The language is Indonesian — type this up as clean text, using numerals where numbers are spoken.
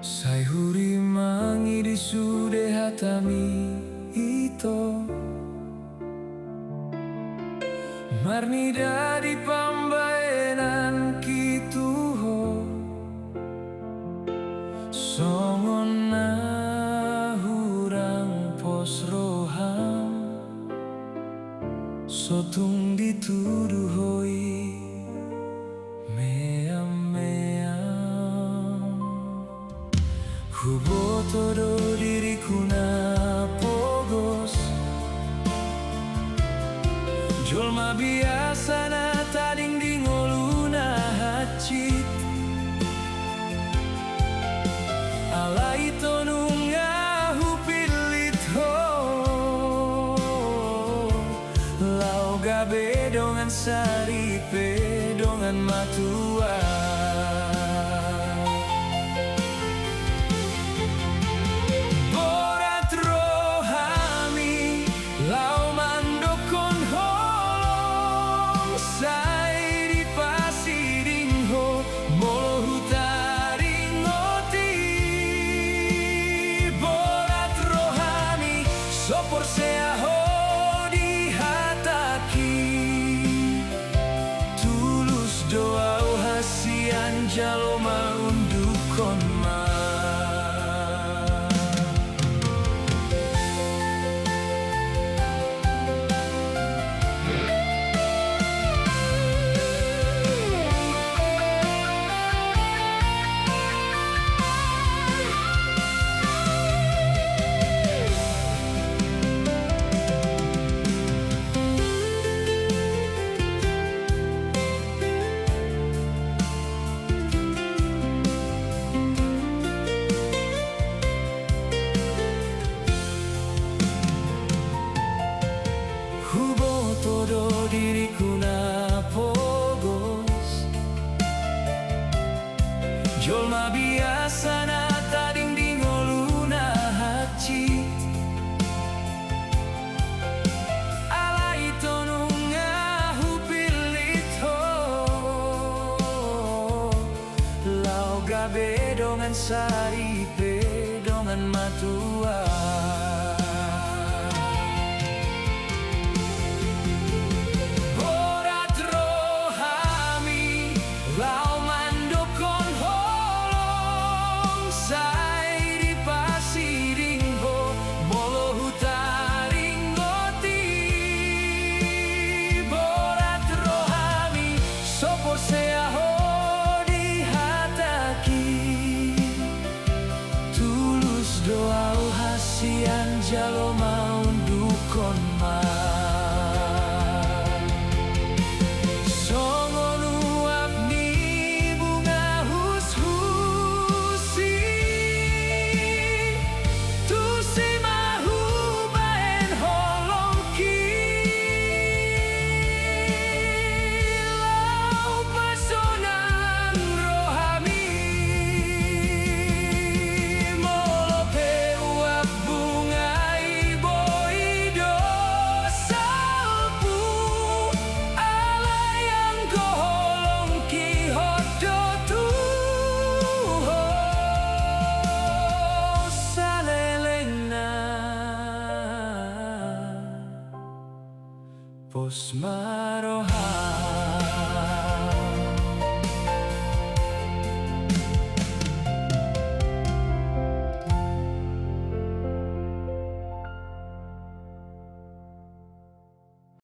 Saihuri mangi di sude hatami ito Marnida di pambaenan kituho Songona hurang pos roham Sotung dituduhoi Hubotodo diriku na pogos Jolma biasa na tading di ngoluna hacit Ala ito nunga hupilit ho Lau gabe dongan saripe dongan matua Sopor sea ho di hataki Tulus doa hasian jalo maundukon ma Todo diriku na pogos Jolma biasa na tading di ngoluna haci Ala ito nunga hupilit ho Lau gabe dongan saripe dongan matua Doa hasian jalo maundukon ma Songon uap ni bunga hus-husi Tusi mahu baen holongki Lau pasonan rohami Pos maroha